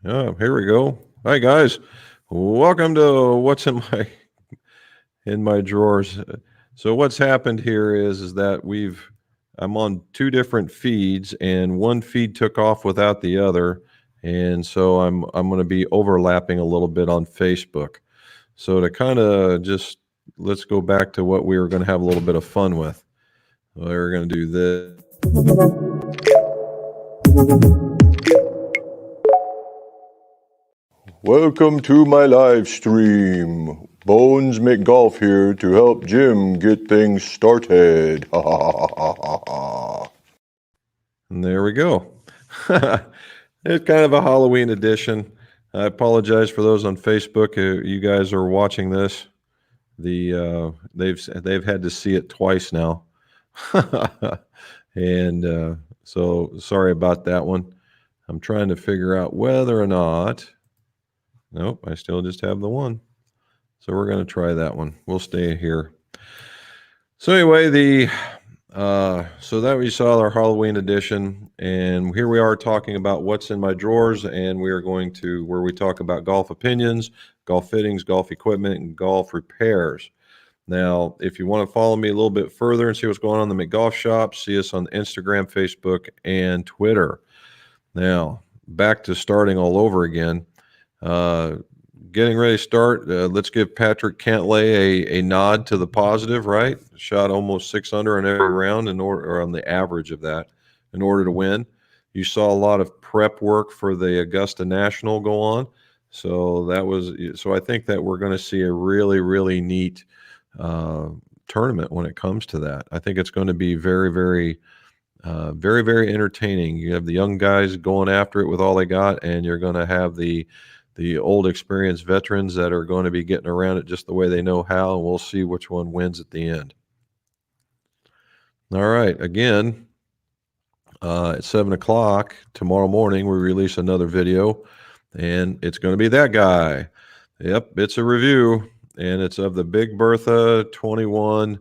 Oh, here we go. Hi guys. Welcome to what's in my drawers. So what's happened here is that I'm on two different feeds and one feed took off without the other, and so I'm going to be overlapping a little bit on Facebook. So to kind of just let's go back to what we were going to have a little bit of fun with. We're going to do this. Welcome to my live stream. Bones McGolf here to help Jim get things started. And there we go. It's kind of a Halloween edition. I apologize for those on Facebook. You guys are watching this. They've had to see it twice now, and so sorry about that one. I'm trying to figure out whether or not. Nope, I still just have the one. So we're going to try that one. We'll stay here. So anyway, so that we saw our Halloween edition, and here we are talking about what's in my drawers, and we are going to where we talk about golf opinions, golf fittings, golf equipment, and golf repairs. Now, if you want to follow me a little bit further and see what's going on in the McGolf shop, see us on Instagram, Facebook, and Twitter. Now, back to starting all over again. Getting ready to start. Let's give Patrick Cantlay a nod to the positive, right? Shot almost 600 on every round or on the average of that in order to win. You saw a lot of prep work for the Augusta National go on. So I think that we're going to see a really, really neat tournament when it comes to that. I think it's going to be very, very, very, very entertaining. You have the young guys going after it with all they got, and you're going to have the old experienced veterans that are going to be getting around it just the way they know how, and we'll see which one wins at the end. All right, again, at 7 o'clock tomorrow morning, we release another video, and it's going to be that guy. Yep, it's a review, and it's of the Big Bertha 21,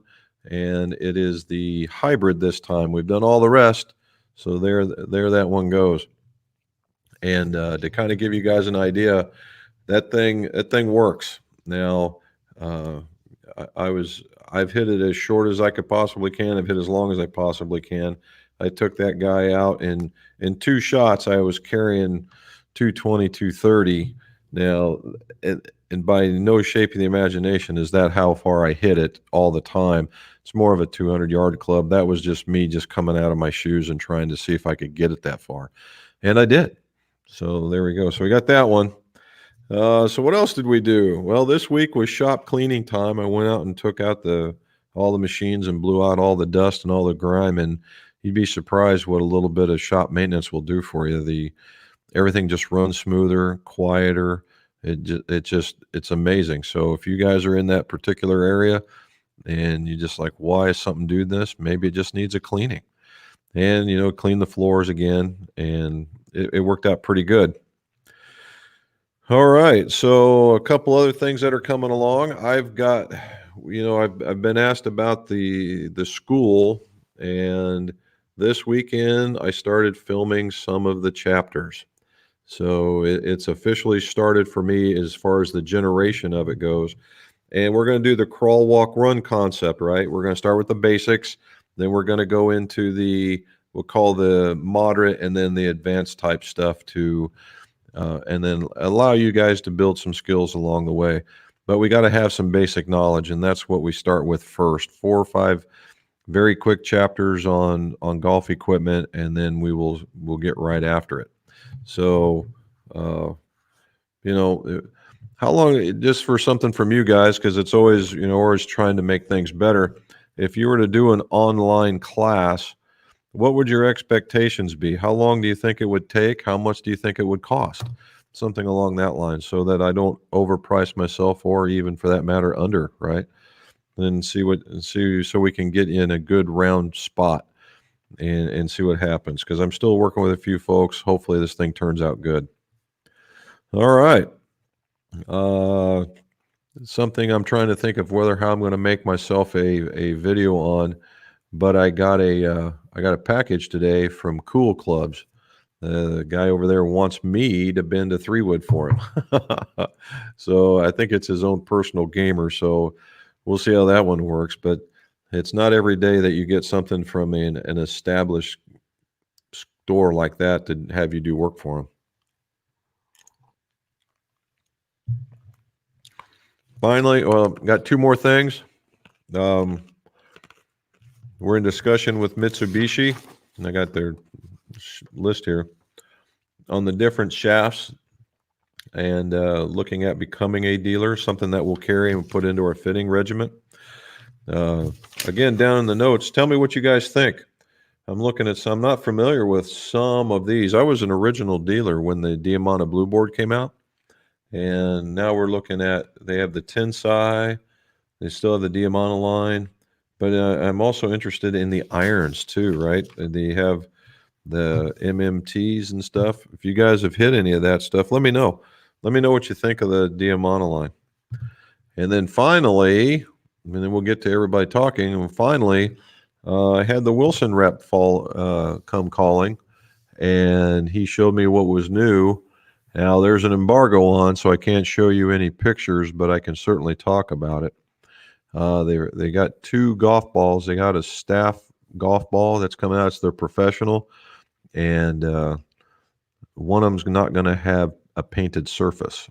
and it is the hybrid this time. We've done all the rest, so there that one goes. And to kind of give you guys an idea, that thing works. Now, I've hit it as short as I could possibly can. I've hit as long as I possibly can. I took that guy out in two shots. I was carrying 220, 230. Now, and by no shape of the imagination is that how far I hit it all the time. It's more of a 200-yard club. That was just me just coming out of my shoes and trying to see if I could get it that far. And I did. So there we go. So we got that one. So what else did we do? Well, this week was shop cleaning time. I went out and took out all the machines and blew out all the dust and all the grime. And you'd be surprised what a little bit of shop maintenance will do for you. Everything just runs smoother, quieter. It's amazing. So if you guys are in that particular area and you just like, why is something doing this? Maybe it just needs a cleaning. And, clean the floors again. And it worked out pretty good. All right. So a couple other things that are coming along. I've been asked about the school, and this weekend I started filming some of the chapters. So it's officially started for me as far as the generation of it goes. And we're going to do the crawl, walk, run concept, right? We're going to start with the basics. Then we're going to go into we'll call the moderate and then the advanced type stuff and then allow you guys to build some skills along the way. But we got to have some basic knowledge, and that's what we start with first. 4 or 5 very quick chapters on golf equipment, and then we'll get right after it. So, how long, just for something from you guys, because it's always, always trying to make things better. If you were to do an online class, what would your expectations be? How long do you think it would take? How much do you think it would cost? Something along that line, so that I don't overprice myself, or even for that matter, under, right? And see so we can get in a good round spot and see what happens. Because I'm still working with a few folks. Hopefully this thing turns out good. All right. Something I'm trying to think of how I'm going to make myself a video on, but I got a package today from Cool Clubs The guy over there wants me to bend a 3-wood for him. So I think it's his own personal gamer. So we'll see how that one works. But it's not every day that you get something from an established store like that to have you do work for them. Finally, well, got two more things. We're in discussion with Mitsubishi, and I got their list here on the different shafts and looking at becoming a dealer, something that we'll carry and put into our fitting regiment. Again, down in the notes, tell me what you guys think. I'm looking at some. I'm not familiar with some of these. I was an original dealer when the Diamana Blue Board came out, and now we're looking at, they have the Tensai, they still have the Diamana line, but I'm also interested in the irons too, right? They have the MMTs and stuff. If you guys have hit any of that stuff, let me know. Let me know what you think of the Diamana line. And then finally, and then we'll get to everybody talking. And finally, I had the Wilson rep come calling, and he showed me what was new. Now there's an embargo on, so I can't show you any pictures, but I can certainly talk about it. They got two golf balls. They got a staff golf ball that's coming out. It's their professional, and one of them's not going to have a painted surface.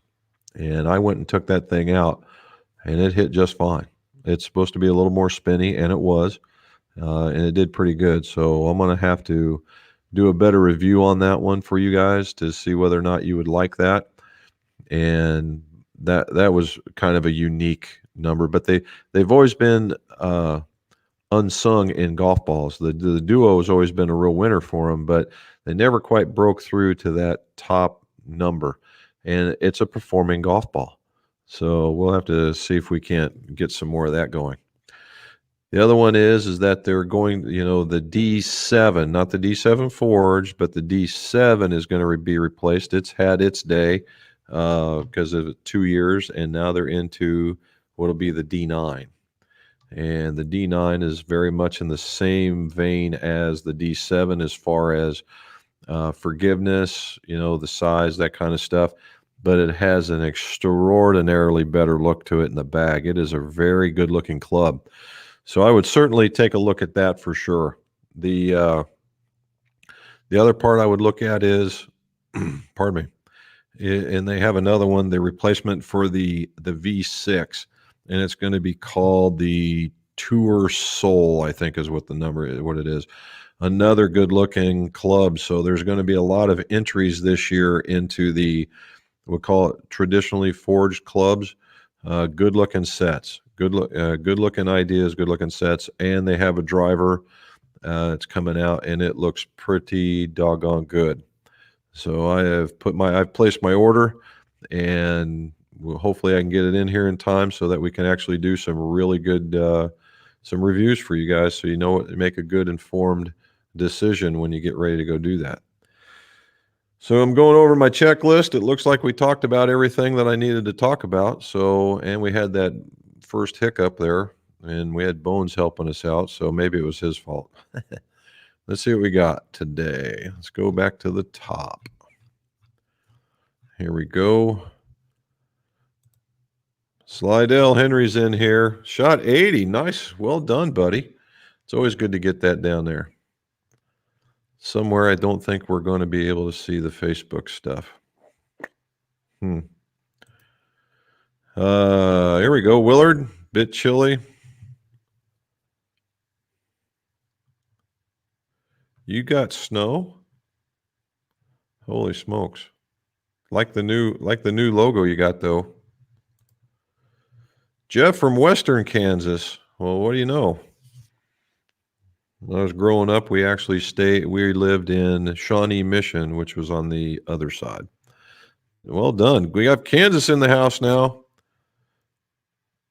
And I went and took that thing out, and it hit just fine. It's supposed to be a little more spinny, and it was, and it did pretty good. So I'm going to have to do a better review on that one for you guys to see whether or not you would like that. And that was kind of a unique number, but they've always been unsung in golf balls. The duo has always been a real winner for them, but they never quite broke through to that top number. And it's a performing golf ball. So we'll have to see if we can't get some more of that going. The other one is that they're going, the D7, not the D7 Forge, but the D7 is going to be replaced. It's had its day because of 2 years, and now they're into what will be the D9. And the D9 is very much in the same vein as the D7 as far as forgiveness, the size, that kind of stuff. But it has an extraordinarily better look to it in the bag. It is a very good looking club. So I would certainly take a look at that for sure. The other part I would look at is, pardon me, and they have another one, the replacement for the V6, and it's going to be called the Tour Soul, I think is what it is. Another good looking club. So there's going to be a lot of entries this year into the, we'll call it traditionally forged clubs. Good looking sets. Good looking ideas, good looking sets, and they have a driver. It's coming out, and it looks pretty doggone good. So I've placed my order, and hopefully I can get it in here in time so that we can actually do some really good some reviews for you guys, so you know what, make a good informed decision when you get ready to go do that. So I'm going over my checklist. It looks like we talked about everything that I needed to talk about. So, and we had that first hiccup there, and we had Bones helping us out, so maybe it was his fault. Let's see what we got today. Let's go back to the top. Here we go. Slidell Henry's in here. Shot 80. Nice. Well done, buddy. It's always good to get that down there. Somewhere I don't think we're going to be able to see the Facebook stuff. Here we go. Willard, bit chilly. You got snow? Holy smokes. Like the new logo you got though. Jeff from Western Kansas. Well, what do you know? When I was growing up, we lived in Shawnee Mission, which was on the other side. Well done. We have Kansas in the house now.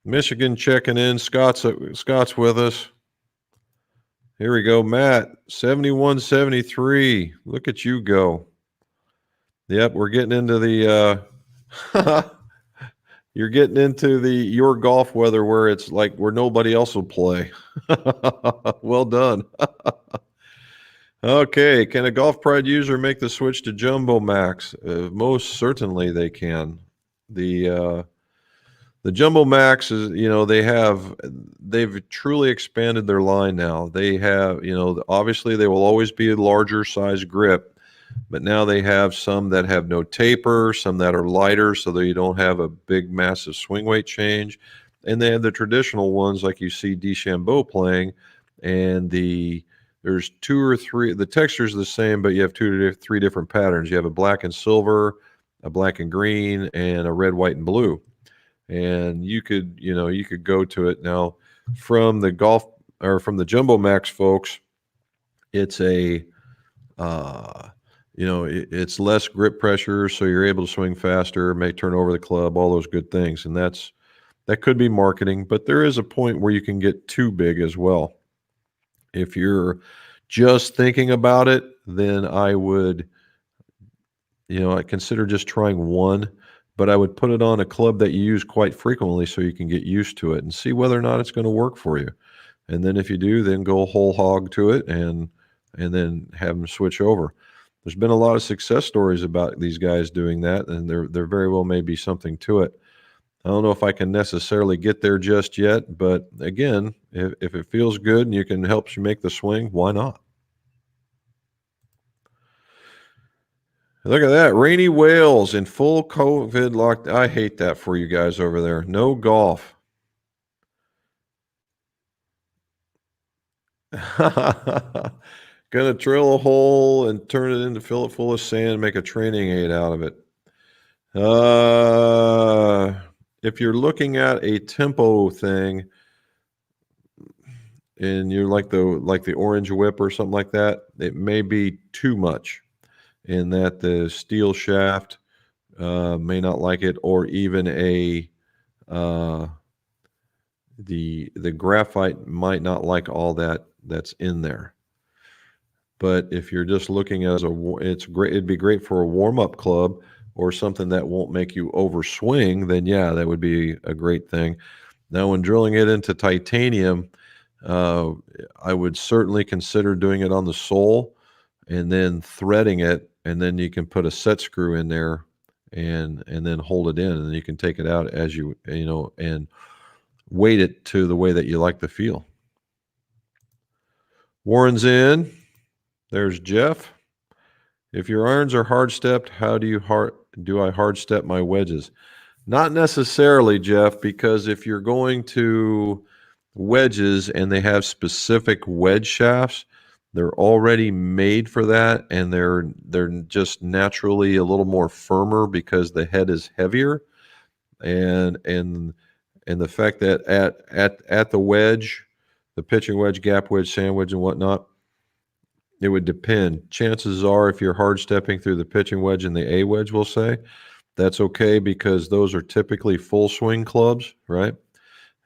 Michigan checking in. Scott's with us. Here we go. Matt, 71-73. Look at you go. Yep, we're getting into the you're getting into your golf weather where it's like where nobody else will play. Well done. Okay, can a Golf Pride user make the switch to Jumbo Max? Most certainly they can. The Jumbo Max is, they've truly expanded their line now. They have, obviously they will always be a larger size grip, but now they have some that have no taper, some that are lighter so that you don't have a big, massive swing weight change. And they have the traditional ones like you see DeChambeau playing, and there's two or three. The texture is the same, but you have three different patterns. You have a black and silver, a black and green, and a red, white, and blue. And you could go to it now from the Jumbo Max folks. It's it's less grip pressure, so you're able to swing faster, may turn over the club, all those good things. And that could be marketing, but there is a point where you can get too big as well. If you're just thinking about it, then I would, I consider just trying one, but I would put it on a club that you use quite frequently so you can get used to it and see whether or not it's going to work for you. And then if you do, then go whole hog to it and then have them switch over. There's been a lot of success stories about these guys doing that, and there very well may be something to it. I don't know if I can necessarily get there just yet, but again, if it feels good and you can help you make the swing, why not? Look at that. Rainy Wales in full COVID lockdown. I hate that for you guys over there. No golf. Gonna drill a hole and fill it full of sand and make a training aid out of it. If you're looking at a tempo thing and you're like the orange whip or something like that, it may be too much in that the steel shaft may not like it, or even the graphite might not like all that's in there. But if you're just looking it's great. It'd be great for a warm-up club or something that won't make you overswing. Then yeah, that would be a great thing. Now, when drilling it into titanium, I would certainly consider doing it on the sole and then threading it, and then you can put a set screw in there and then hold it in, and then you can take it out as and weight it to the way that you like the feel. Warren's in. There's Jeff. If your irons are hard stepped, how do I hard step my wedges? Not necessarily, Jeff, because if you're going to wedges and they have specific wedge shafts, they're already made for that, and they're just naturally a little more firmer because the head is heavier, and the fact that at the wedge, the pitching wedge, gap wedge, sand wedge, and whatnot, it would depend. Chances are, if you're hard stepping through the pitching wedge and the A wedge, we'll say, that's okay because those are typically full swing clubs, right?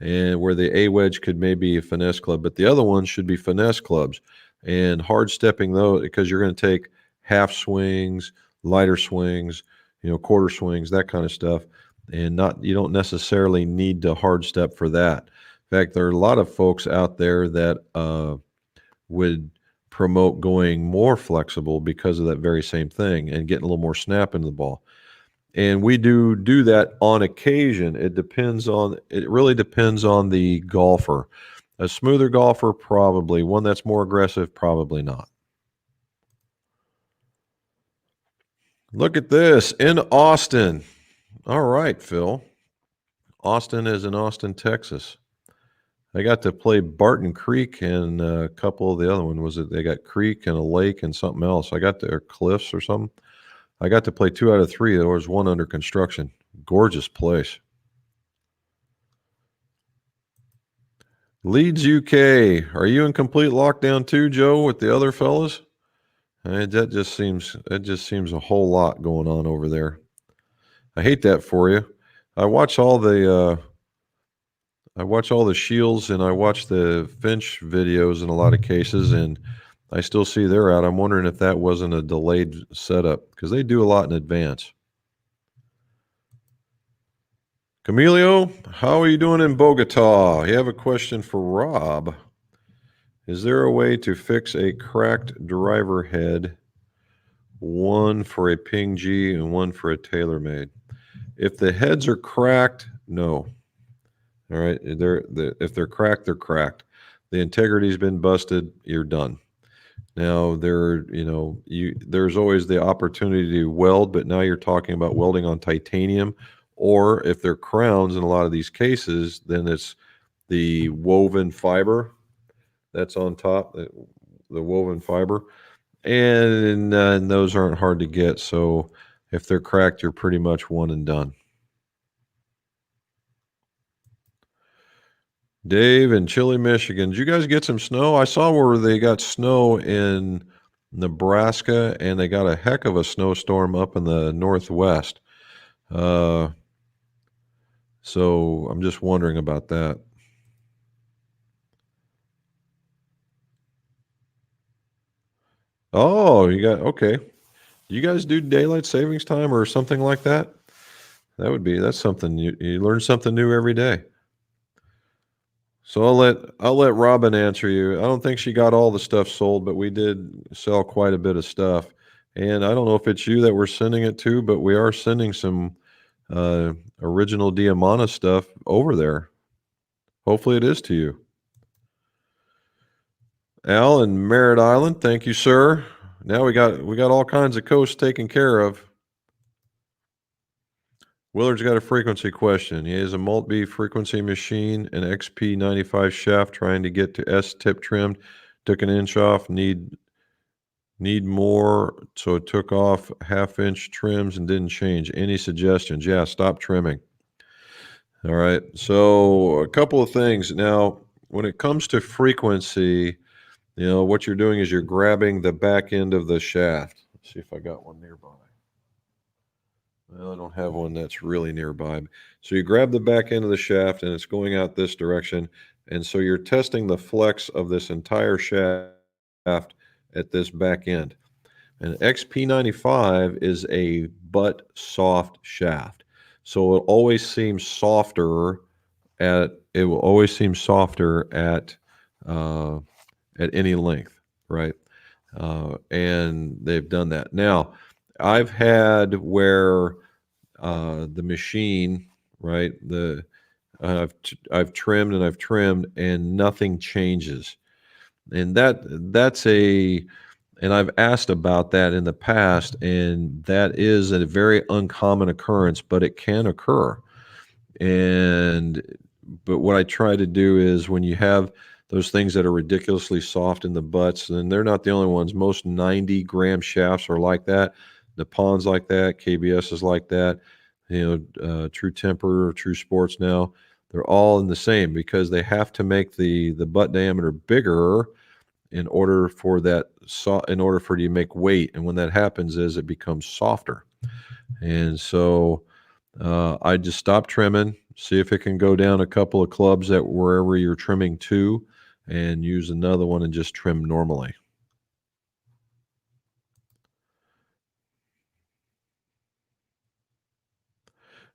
And where the A wedge could maybe a finesse club, but the other ones should be finesse clubs. And hard stepping though, because you're going to take half swings, lighter swings, quarter swings, that kind of stuff. And you don't necessarily need to hard step for that. In fact, there are a lot of folks out there that would promote going more flexible because of that very same thing and getting a little more snap into the ball. And we do that on occasion. It really depends on the golfer. A smoother golfer, probably. One that's more aggressive, probably not. Look at this in Austin. All right, Phil. Austin is in Austin, Texas. I got to play Barton Creek and a couple of the other one. They got Creek and a lake and something else. Or cliffs or something. I got to play 2 out of 3. There was one under construction. Gorgeous place. Leeds, UK. Are you in complete lockdown too, Joe, with the other fellas? That just seems a whole lot going on over there. I hate that for you. I watch all the Shields and I watch the Finch videos in a lot of cases, and I still see they're out. I'm wondering if that wasn't a delayed setup because they do a lot in advance. Camilio, how are you doing in Bogota? You have a question for Rob. Is there a way to fix a cracked driver head, one for a Ping G and one for a TaylorMade? If the heads are cracked, no. All right, if they're cracked, they're cracked. The integrity's been busted. You're done. Now there's always the opportunity to weld, but now you're talking about welding on titanium, or if they're crowns in a lot of these cases, then it's the woven fiber that's on top, the woven fiber, and those aren't hard to get. So if they're cracked, you're pretty much one and done. Dave in Chile, Michigan. Did you guys get some snow? I saw where they got snow in Nebraska, and they got a heck of a snowstorm up in the Northwest. So I'm just wondering about that. Oh, okay. Do you guys do daylight savings time or something like that? That's something you learn something new every day. So I'll let Robin answer you. I don't think she got all the stuff sold, but we did sell quite a bit of stuff. And I don't know if it's you that we're sending it to, but we are sending some original Diamana stuff over there. Hopefully it is to you. Al in Merritt Island, thank you, sir. Now we got all kinds of coasts taken care of. Willard's got a frequency question. He has a multi frequency machine, an XP95 shaft trying to get to S tip trimmed. Took an inch off, need more, so it took off half-inch trims and didn't change. Any suggestions? Yeah, stop trimming. All right, so a couple of things. Now, when it comes to frequency, what you're doing is you're grabbing the back end of the shaft. Let's see if I got one nearby. Well, I don't have one that's really nearby. So you grab the back end of the shaft, and it's going out this direction. And so you're testing the flex of this entire shaft at this back end. And XP95 is a butt soft shaft. So it always seems softer at any length, right? And they've done that. Now, I've had where the machine, right? I've trimmed and nothing changes, and and I've asked about that in the past, and that is a very uncommon occurrence, but it can occur. But what I try to do is when you have those things that are ridiculously soft in the butts, and they're not the only ones. Most 90-gram shafts are like that. Nippon's like that. KBS is like that. True Temper, True Sports now, they're all in the same because they have to make the butt diameter bigger in order for you to make weight. And when that happens is it becomes softer. And so I just stop trimming, see if it can go down a couple of clubs at wherever you're trimming to, and use another one and just trim normally.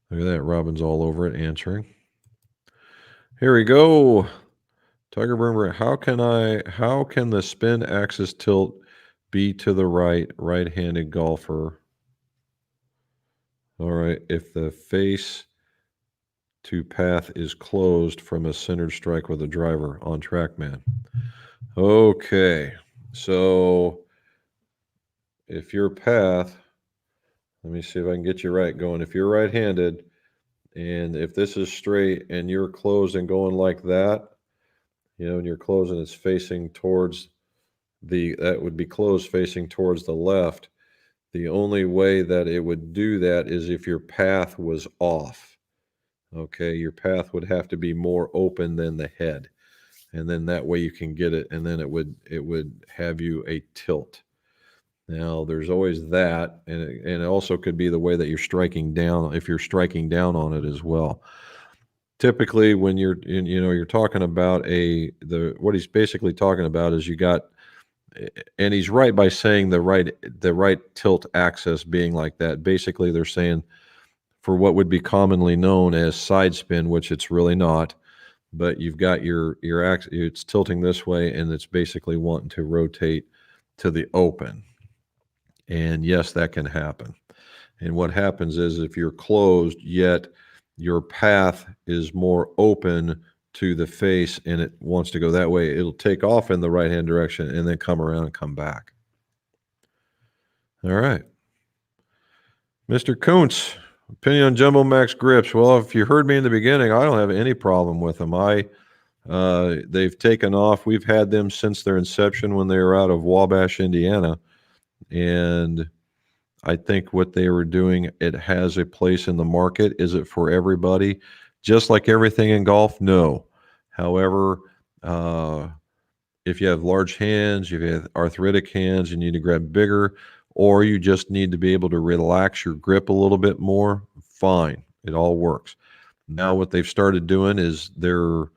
Look at that. Robin's all over it answering. Here we go. Tigerburningbright, how can the spin axis tilt be to the right-handed golfer? All right, if the face to path is closed from a centered strike with a driver on TrackMan. Okay, so if your path, let me see if I can get you right going. If you're right-handed, and if this is straight and you're closed and going like that, and you're closed and it's facing towards that would be closed facing towards the left. The only way that it would do that is if your path was off. Okay, your path would have to be more open than the head, and then that way you can get it, and then it would have you a tilt. Now there's always that, and it also could be the way that you're striking down, if you're striking down on it as well. Typically, when you're talking about what he's basically talking about is you got, and he's right by saying the right tilt axis being like that. Basically, they're saying for what would be commonly known as side spin, which it's really not, but you've got your it's tilting this way, and it's basically wanting to rotate to the open. And yes, that can happen. And what happens is if you're closed, yet your path is more open to the face and it wants to go that way, it'll take off in the right-hand direction and then come around and come back. All right. Mr. Kuntz, opinion on Jumbo Max grips. Well, if you heard me in the beginning, I don't have any problem with them. They've taken off. We've had them since their inception when they were out of Wabash, Indiana. And I think what they were doing, it has a place in the market. Is it for everybody? Just like everything in golf, no. However, if you have large hands, if you have arthritic hands, you need to grab bigger, or you just need to be able to relax your grip a little bit more, fine. It all works. Now what they've started doing is their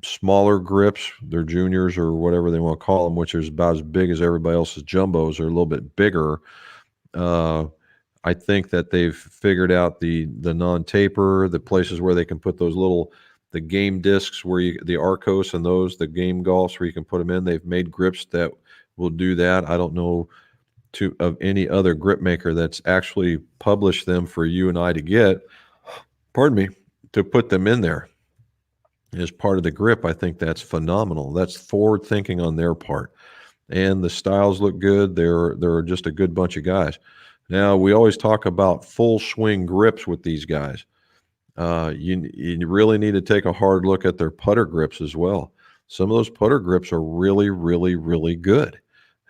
smaller grips, their juniors or whatever they want to call them, which is about as big as everybody else's jumbos, are a little bit bigger. I think that they've figured out the non-taper, the places where they can put those the game discs where the Arcos and the game golfs where you can put them in. They've made grips that will do that. I don't know of any other grip maker that's actually published them for you and I to get, to put them in there as part of the grip. I think that's phenomenal. That's forward thinking on their part. And the styles look good. They're just a good bunch of guys. Now, we always talk about full swing grips with these guys. You really need to take a hard look at their putter grips as well. Some of those putter grips are really, really, really good,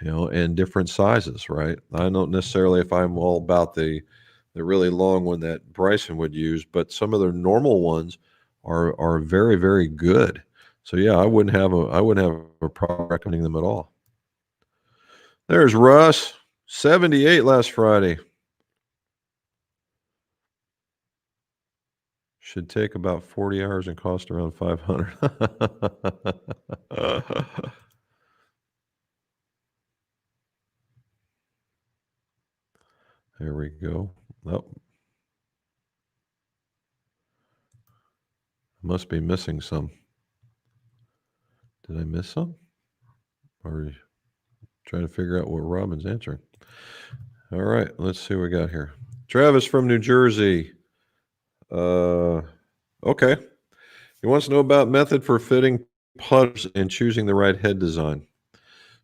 and different sizes, right? I don't necessarily if I'm all about the really long one that Bryson would use, but some of their normal ones are very, very good. So yeah, I wouldn't have a problem recommending them at all. There's Russ, 78 last Friday. Should take about 40 hours and cost around 500. There we go. Oh, must be missing some. Did I miss some? Or trying to figure out what Robin's answering. All right, let's see what we got here. Travis from New Jersey. Okay. He wants to know about method for fitting putters and choosing the right head design.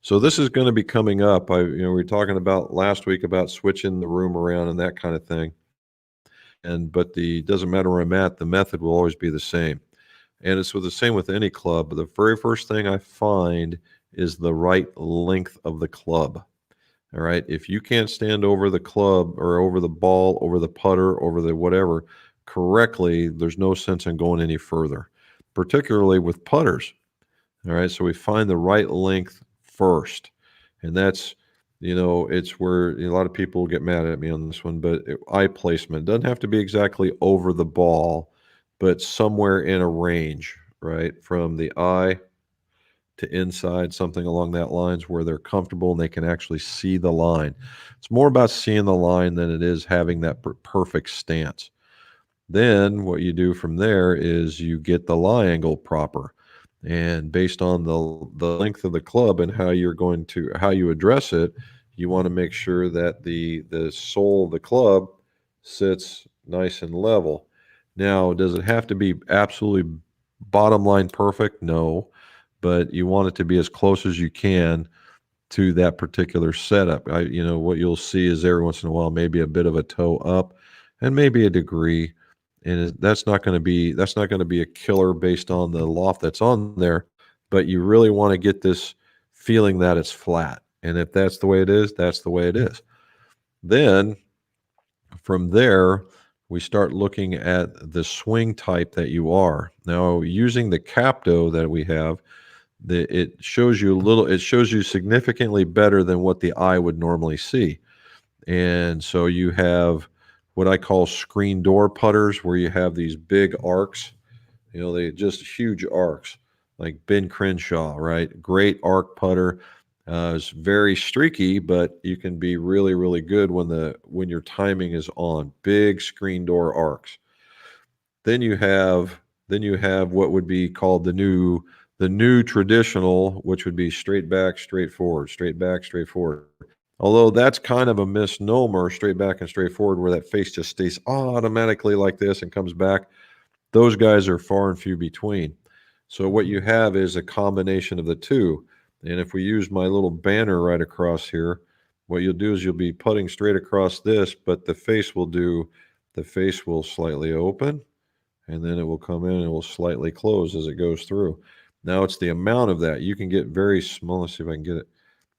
So this is going to be coming up. We were talking about last week about switching the room around and that kind of thing. But doesn't matter where I'm at, the method will always be the same. And it's the same with any club. The very first thing I find is the right length of the club. All right. If you can't stand over the club or over the ball, over the putter, over the whatever correctly, there's no sense in going any further, particularly with putters. All right. So we find the right length first. And that's, it's where a lot of people get mad at me on this one, but eye placement doesn't have to be exactly over the ball, but somewhere in a range, right? From the eye to inside, something along that lines where they're comfortable and they can actually see the line. It's more about seeing the line than it is having that perfect stance. Then what you do from there is you get the lie angle proper. And based on the length of the club and how you address it, you want to make sure that the sole of the club sits nice and level. Now, does it have to be absolutely bottom line perfect? No, but you want it to be as close as you can to that particular setup. What you'll see is every once in a while maybe a bit of a toe up and maybe a degree. And that's not going to be a killer based on the loft that's on there, but you really want to get this feeling that it's flat. And if that's the way it is, that's the way it is. Then from there, we start looking at the swing type that you are. Now, using the Capto that we have, it shows you significantly better than what the eye would normally see. And so you have what I call screen door putters, where you have these big arcs, they just huge arcs, like Ben Crenshaw, right? Great arc putter. It's very streaky, but you can be really, really good when your timing is on. Big screen door arcs. Then you have Then you have what would be called the new traditional, which would be straight back, straight forward, straight back, straight forward. Although that's kind of a misnomer, straight back and straight forward, where that face just stays automatically like this and comes back. Those guys are far and few between. So what you have is a combination of the two. And if we use my little banner right across here, what you'll do is you'll be putting straight across this, but the face will slightly open, and then it will come in and it will slightly close as it goes through. Now it's the amount of that. You can get very small. Let's see if I can get it.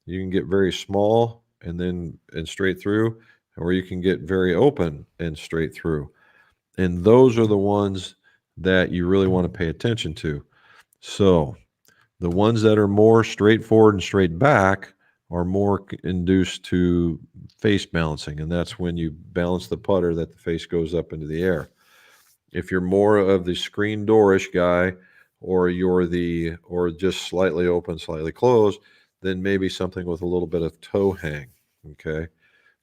You can get very small and straight through, or you can get very open and straight through. And those are the ones that you really want to pay attention to. So the ones that are more straightforward and straight back are more induced to face balancing, and that's when you balance the putter that the face goes up into the air. If you're more of the screen doorish guy, or just slightly open, slightly closed, then maybe something with a little bit of toe hang. Okay.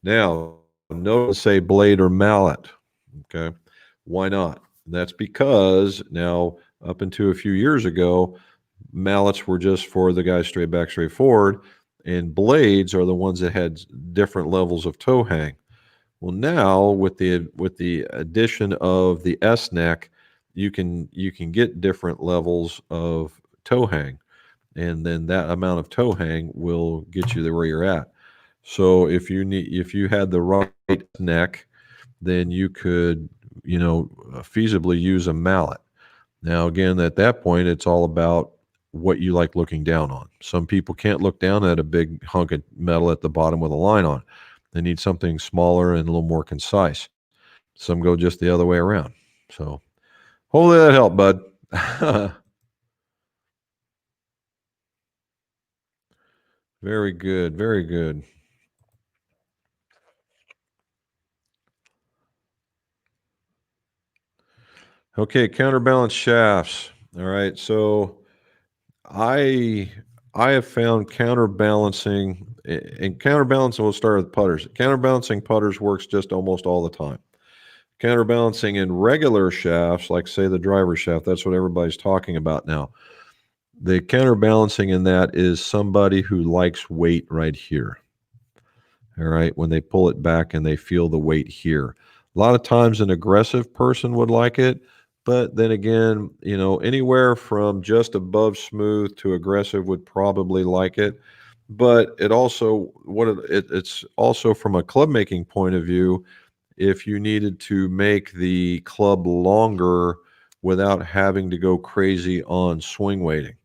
Now, notice say blade or mallet. Okay. Why not? That's because now, up until a few years ago, mallets were just for the guys straight back, straight forward, and blades are the ones that had different levels of toe hang. Well, now with the addition of the S neck, you can get different levels of toe hang, and then that amount of toe hang will get you there where you're at. So if you had the right neck, then you could feasibly use a mallet. Now, again, at that point, it's all about what you like looking down on. Some people can't look down at a big hunk of metal at the bottom with a line on it. They need something smaller and a little more concise. Some go just the other way around. So hopefully that helped, bud. Very good. Very good. Okay, counterbalance shafts. All right. So I I have found counterbalancing and counterbalancing. We'll start with putters. Counterbalancing putters works just almost all the time. Counterbalancing in regular shafts, like say the driver shaft, that's what everybody's talking about now. The counterbalancing in that is somebody who likes weight right here. All right, when they pull it back and they feel the weight here. A lot of times an aggressive person would like it, but then again, anywhere from just above smooth to aggressive would probably like it. But it's also from a club making point of view, if you needed to make the club longer without having to go crazy on swing weighting,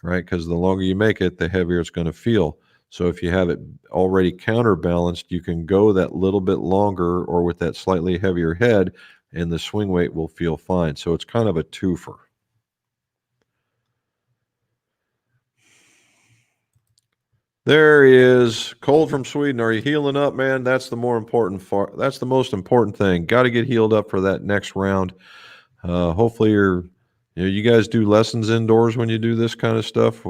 right? Because the longer you make it, the heavier it's going to feel. So if you have it already counterbalanced, you can go that little bit longer or with that slightly heavier head, and the swing weight will feel fine. So it's kind of a twofer. There he is, Cold from Sweden. Are you healing up, man? That's the more important part. That's the most important thing. Got to get healed up for that next round. Hopefully, you guys do lessons indoors when you do this kind of stuff.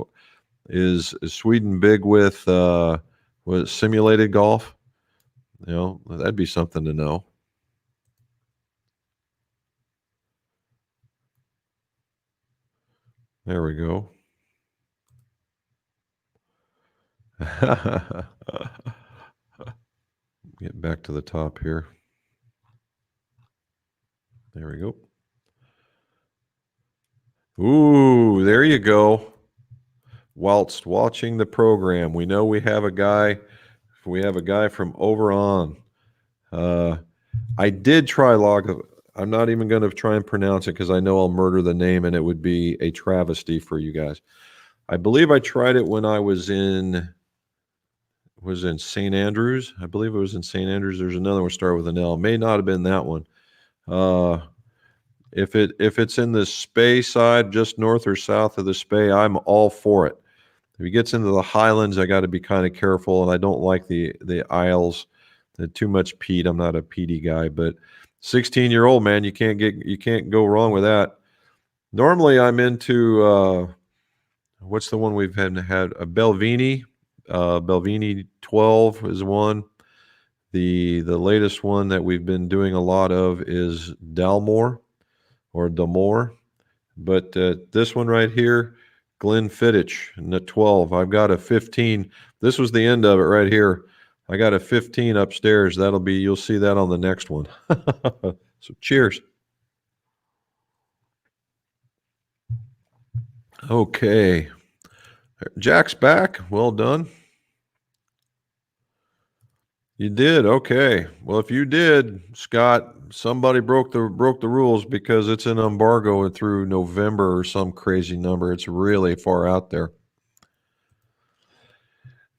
Is Sweden big with simulated golf? That'd be something to know. There we go. Get back to the top here. There we go. Ooh, there you go. Whilst watching the program, we know we have a guy. We have a guy from over on. I did try log. I'm not even going to try and pronounce it because I know I'll murder the name and it would be a travesty for you guys. I believe I tried it when I was in St. Andrews. I believe it was in St. Andrews. There's another one started with an L. It may not have been that one. If it's in the Spey side, just north or south of the Spey, I'm all for it. If he gets into the Highlands, I got to be kind of careful, and I don't like the Isles. Too much peat. I'm not a peaty guy, but 16-year-old man, you can't go wrong with that. Normally, I'm into what's the one we've had a Belvini. Belvini 12 is one. The latest one that we've been doing a lot of is Dalmore or Damore. But this one right here, Glenn Fittich, and the 12. I've got a 15. This was the end of it right here. I got a 15 upstairs. You'll see that on the next one. So cheers. Okay. Jack's back. Well done. You did. Okay. Well, if you did, Scott, somebody broke the rules because it's an embargo through November or some crazy number. It's really far out there.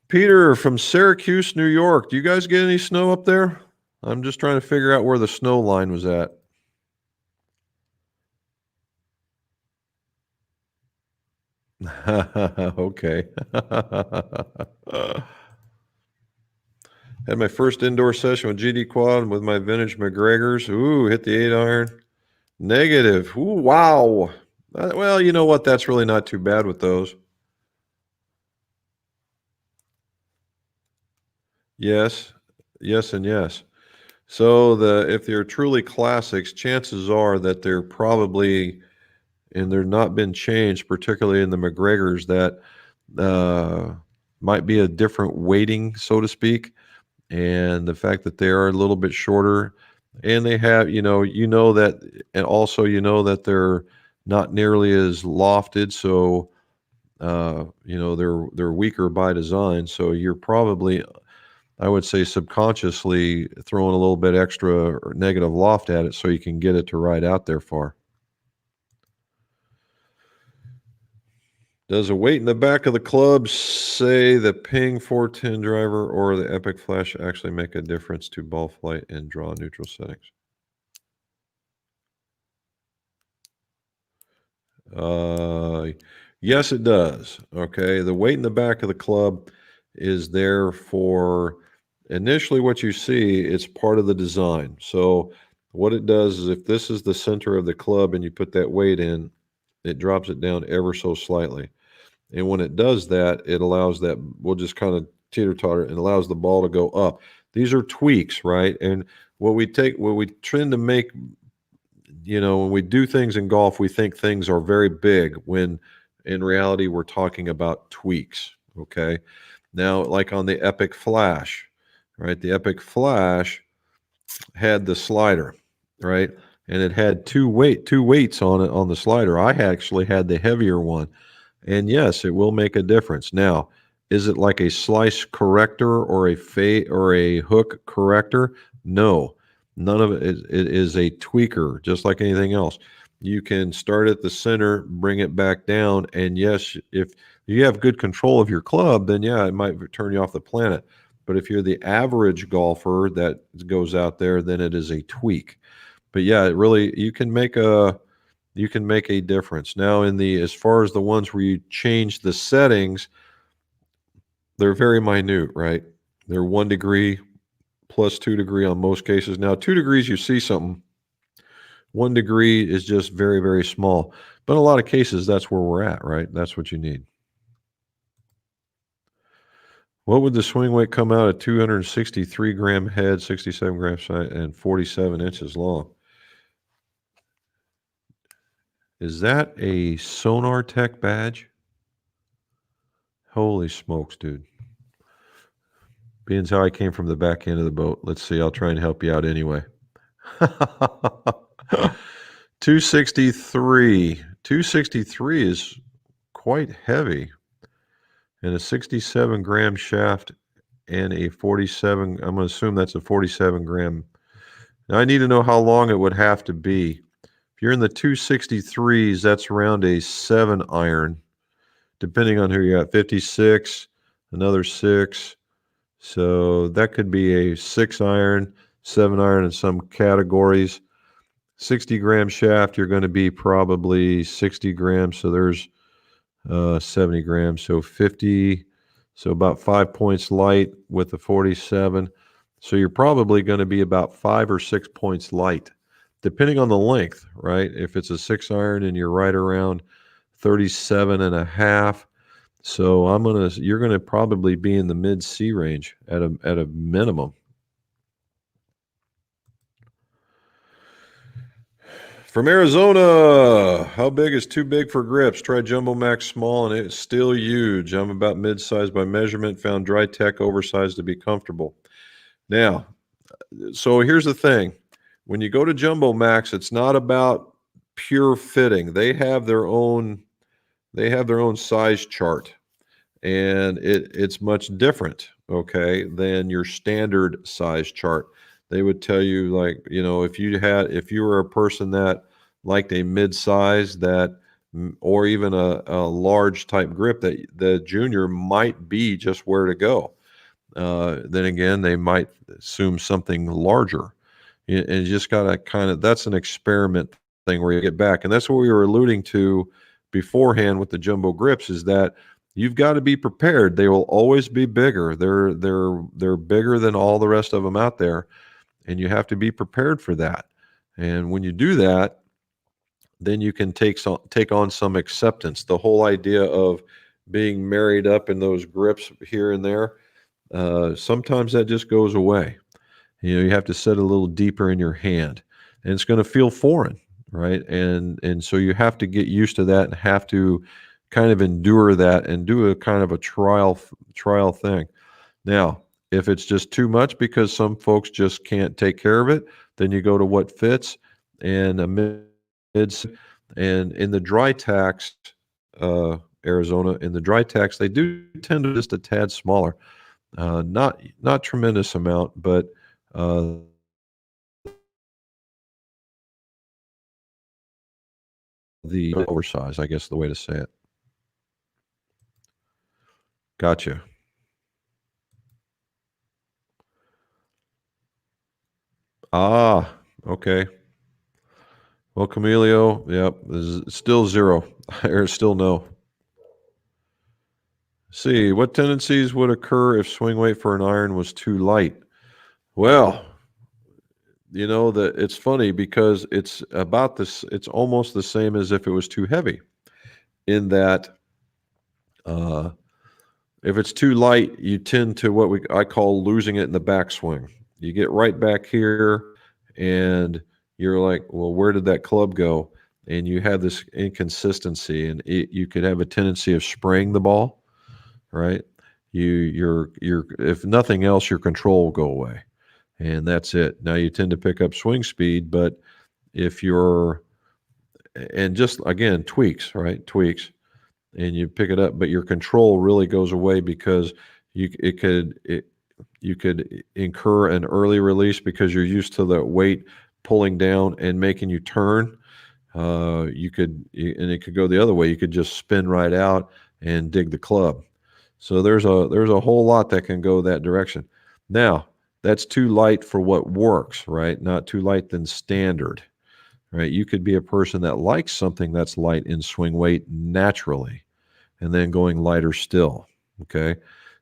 Peter from Syracuse, New York. Do you guys get any snow up there? I'm just trying to figure out where the snow line was at. Okay. Had my first indoor session with GD Quad with my vintage McGregors. Ooh, hit the 8-iron. Negative. Ooh, wow. Well, you know what? That's really not too bad with those. Yes. Yes and yes. So if they're truly classics, chances are that they're probably, and they're not been changed, particularly in the McGregors, that might be a different weighting, so to speak. And the fact that they are a little bit shorter, and they have, that, and also they're not nearly as lofted, so they're weaker by design. So you're probably, I would say, subconsciously throwing a little bit extra or negative loft at it so you can get it to ride out there far. Does a weight in the back of the club, say the Ping 410 driver or the Epic Flash, actually make a difference to ball flight and draw neutral settings? Yes, it does. Okay. The weight in the back of the club is there for initially what you see, it's part of the design. So what it does is if this is the center of the club and you put that weight in, it drops it down ever so slightly. And when it does that, it allows that, we'll just kind of teeter-totter, and allows the ball to go up. These are tweaks, right? And what we tend to make, when we do things in golf, we think things are very big when in reality we're talking about tweaks. Okay. Now, like on the Epic Flash, right? The Epic Flash had the slider, right? And it had two weights on it on the slider. I actually had the heavier one. And yes, it will make a difference. Now, is it like a slice corrector or a hook corrector? No, none of it. It is a tweaker, just like anything else. You can start at the center, bring it back down, and yes, if you have good control of your club, then yeah, it might turn you off the planet. But if you're the average golfer that goes out there, then it is a tweak. But yeah, it really, you can make a difference. Now, as far as the ones where you change the settings, they're very minute, right? They're 1 degree plus 2 degree on most cases. Now, 2 degrees, you see something. 1 degree is just very, very small. But in a lot of cases, that's where we're at, right? That's what you need. What would the swing weight come out at? 263 gram head, 67 grams side, and 47 inches long? Is that a Sonar Tech badge? Holy smokes, dude. Being as how I came from the back end of the boat, let's see. I'll try and help you out anyway. 263. 263 is quite heavy. And a 67 gram shaft and a 47. I'm going to assume that's a 47 gram. Now, I need to know how long it would have to be. If you're in the 263s, that's around a 7-iron, depending on who you're at. 56, another 6. So that could be a 6-iron, 7-iron in some categories. 60 gram shaft, you're going to be probably 60 grams. So there's 70 grams. So 50. So about 5 points light with the 47. So you're probably going to be about 5 or 6 points light, depending on the length, right? If it's a 6-iron and you're right around 37 and a half. So you're gonna probably be in the mid C range at a minimum. From Arizona, how big is too big for grips? Try Jumbo Max small and it's still huge. I'm about mid-size by measurement, found dry tech oversized to be comfortable. Now, so here's the thing. When you go to Jumbo Max, it's not about pure fitting. They have their own size chart, and it's much different, okay, than your standard size chart. They would tell you, like, if you were a person that liked a mid-size or even a large type grip, that the junior might be just where to go. Then again, they might assume something larger. And you just got to that's an experiment thing where you get back. And that's what we were alluding to beforehand with the jumbo grips, is that you've got to be prepared. They will always be bigger. They're bigger than all the rest of them out there. And you have to be prepared for that. And when you do that, then you can take on some acceptance. The whole idea of being married up in those grips here and there, sometimes that just goes away. You have to set a little deeper in your hand, and it's going to feel foreign, right? And so you have to get used to that and have to kind of endure that and do a kind of a trial thing. Now, if it's just too much because some folks just can't take care of it, then you go to what fits, and a mid. And in the dry tax, Arizona, in the dry tax, they do tend to just a tad smaller. Not tremendous amount, but the oversized, I guess the way to say it. Gotcha. Okay. Well, Camilio, yep, still zero. Or still no. See, what tendencies would occur if swing weight for an iron was too light? Well, that it's funny because it's about this. It's almost the same as if it was too heavy, in that if it's too light, you tend to I call losing it in the backswing. You get right back here, and you're like, well, where did that club go? And you have this inconsistency, and you could have a tendency of spraying the ball, right? You're if nothing else, your control will go away, and that's it. Now you tend to pick up swing speed, but if you're and just again tweaks, right? Tweaks, and you pick it up, but your control really goes away because you could incur an early release because you're used to the weight pulling down and making you turn. And it could go the other way. You could just spin right out and dig the club. So there's a whole lot that can go that direction. Now, that's too light for what works, right? Not too light than standard, right? You could be a person that likes something that's light in swing weight naturally, and then going lighter still, okay?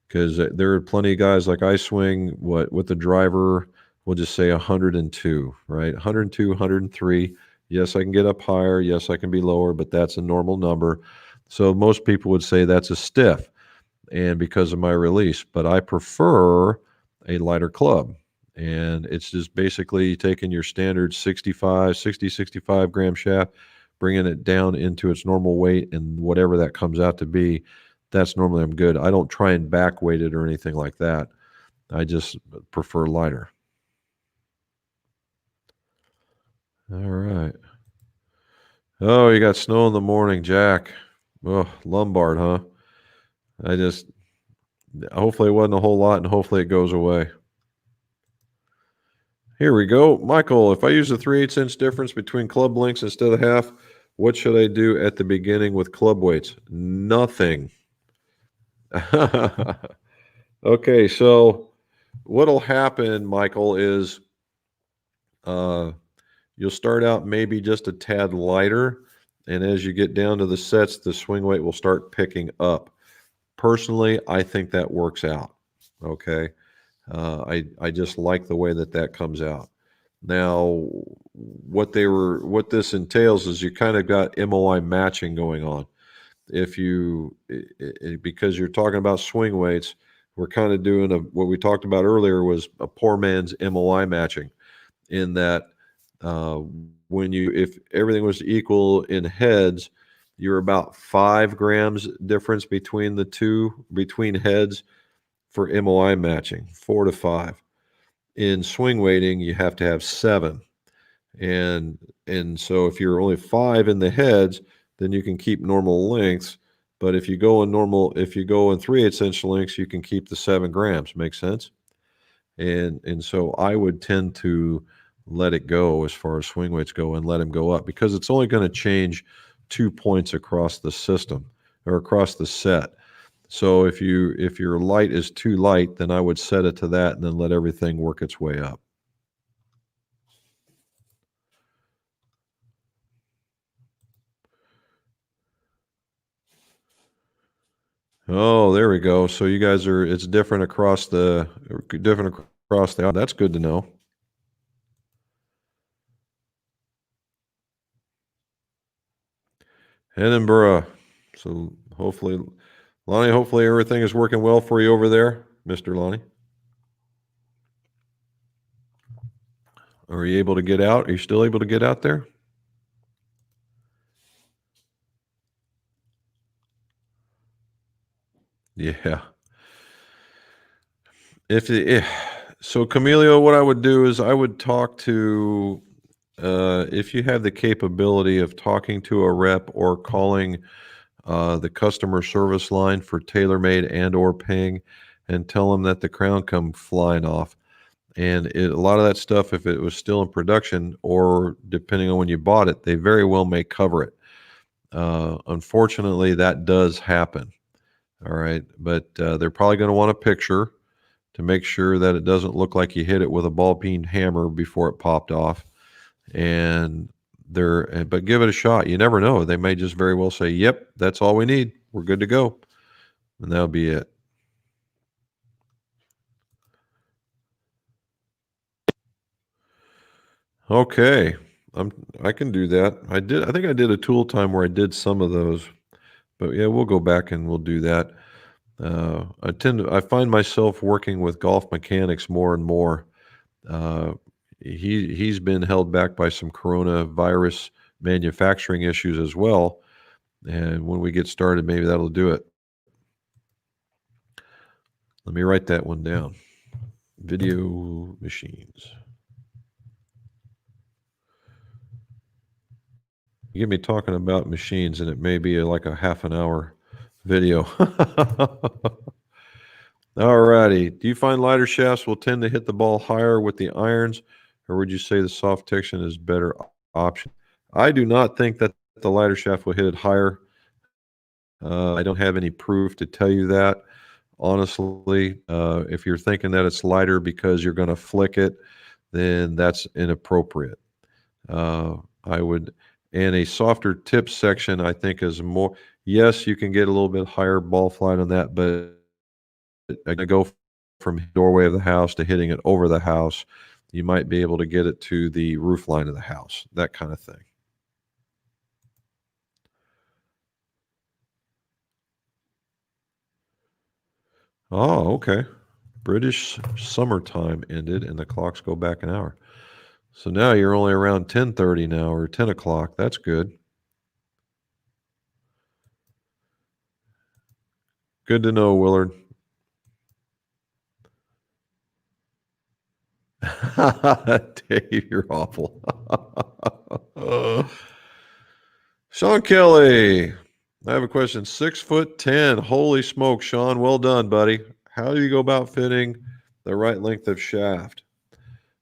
Because there are plenty of guys, like I swing with the driver, we'll just say 102, right? 102, 103. Yes, I can get up higher. Yes, I can be lower, but that's a normal number. So most people would say that's a stiff, and because of my release. But I prefer a lighter club. And it's just basically taking your standard 60, 65 gram shaft, bringing it down into its normal weight, and whatever that comes out to be, that's normally I'm good. I don't try and back weight it or anything like that. I just prefer lighter. All right. Oh, you got snow in the morning, Jack. Oh, Lombard, huh? Hopefully it wasn't a whole lot, and hopefully it goes away. Here we go. Michael, if I use a 3/8 inch difference between club lengths instead of half, what should I do at the beginning with club weights? Nothing. Okay, so what'll happen, Michael, is you'll start out maybe just a tad lighter, and as you get down to the sets, the swing weight will start picking up. Personally, I think that works out. Okay. I just like the way that comes out. Now, what this entails is you kind of got MOI matching going on. If you, because you're talking about swing weights, we're kind of doing what we talked about earlier was a poor man's MOI matching, in that uh, if everything was equal in heads, you're about 5 grams difference between between heads for MOI matching, 4 to 5. In swing weighting, you have to have 7. And so if you're only 5 in the heads, then you can keep normal lengths. But if you go in 3/8 inch lengths, you can keep the 7 grams. Make sense? And so I would tend to let it go as far as swing weights go and let him go up, because it's only going to change 2 points across the system or across the set. So if your light is too light, then I would set it to that and then let everything work its way up. Oh, there we go. So you guys it's different across the That's good to know. Edinburgh. So hopefully, Lonnie, hopefully everything is working well for you over there, Mr. Lonnie. Are you able to get out? Are you still able to get out there? Yeah. So Camilio, what I would do is I would talk to, if you have the capability of talking to a rep or calling the customer service line for TaylorMade and or Ping, and tell them that the crown come flying off. And a lot of that stuff, if it was still in production or depending on when you bought it, they very well may cover it. Unfortunately, that does happen. All right. But they're probably going to want a picture to make sure that it doesn't look like you hit it with a ball-peen hammer before it popped off. But give it a shot. You never know. They may just very well say, yep, that's all we need. We're good to go. And that'll be it. Okay. I can do that. I think I did a tool time where I did some of those, but yeah, we'll go back and we'll do that. I find myself working with golf mechanics more and more. He's been held back by some coronavirus manufacturing issues as well. And when we get started, maybe that'll do it. Let me write that one down. Video machines. You get me talking about machines, and it may be like a half an hour video. All righty. Do you find lighter shafts will tend to hit the ball higher with the irons, or would you say the soft tension is better option? I do not think that the lighter shaft will hit it higher. I don't have any proof to tell you that. Honestly, if you're thinking that it's lighter because you're going to flick it, then that's inappropriate. I would, and a softer tip section, I think, is more. Yes, you can get a little bit higher ball flight on that, but I go from doorway of the house to hitting it over the house. You might be able to get it to the roof line of the house, that kind of thing. Oh, okay. British summertime ended and the clocks go back an hour. So now you're only around 10:30 now, or 10 o'clock. That's good. Good to know, Willard. Dave, you're awful. Sean Kelly, I have a question. 6'10". Holy smoke, Sean. Well done, buddy. How do you go about fitting the right length of shaft?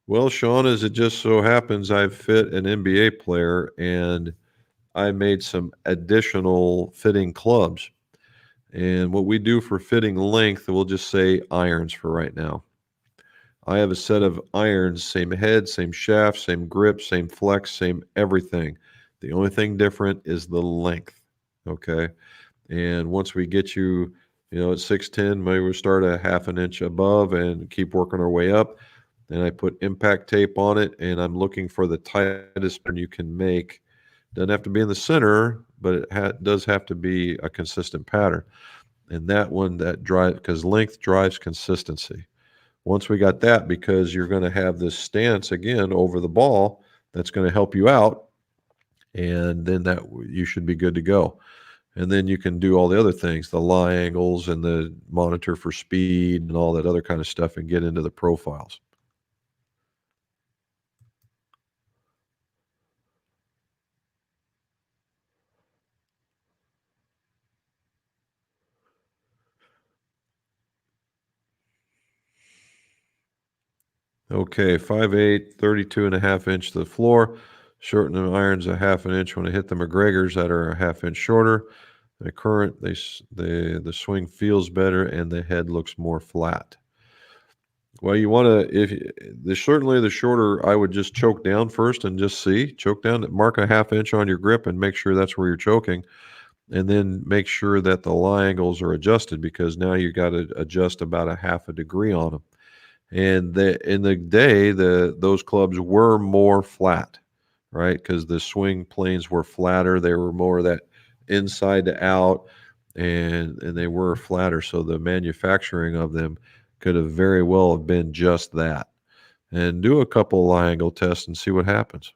Well, Sean, as it just so happens, I've fit an NBA player and I made some additional fitting clubs. And what we do for fitting length, we'll just say irons for right now. I have a set of irons, same head, same shaft, same grip, same flex, same everything. The only thing different is the length, okay? And once we get you, at 6'10", maybe we'll start a half an inch above and keep working our way up. Then I put impact tape on it, and I'm looking for the tightest pattern you can make. Doesn't have to be in the center, but it does have to be a consistent pattern. And that one, because length drives consistency. Once we got that, because you're going to have this stance again over the ball, that's going to help you out, and then that you should be good to go. And then you can do all the other things, the lie angles and the monitor for speed and all that other kind of stuff, and get into the profiles. Okay, 5'8", 32.5 inch to the floor. Shorten the irons a half an inch when I hit the McGregors that are a half inch shorter. The current, the swing feels better and the head looks more flat. Well, you want to, if certainly the shorter, I would just choke down first and just see. Choke down, mark a half inch on your grip and make sure that's where you're choking. And then make sure that the lie angles are adjusted, because now you got to adjust about a half a degree on them. And in the day, those clubs were more flat, right? Because the swing planes were flatter. They were more of that inside to out, and they were flatter. So the manufacturing of them could have very well have been just that. And do a couple lie angle tests and see what happens.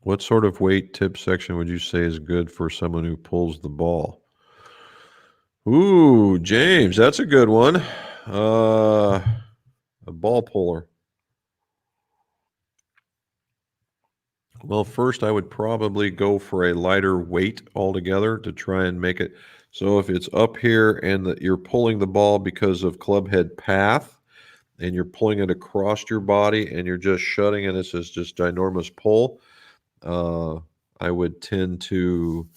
What sort of weight tip section would you say is good for someone who pulls the ball? Ooh, James, that's a good one. A ball puller. Well, first I would probably go for a lighter weight altogether to try and make it so if it's up here and you're pulling the ball because of club head path, and you're pulling it across your body and you're just shutting it, it's just ginormous pull. I would tend to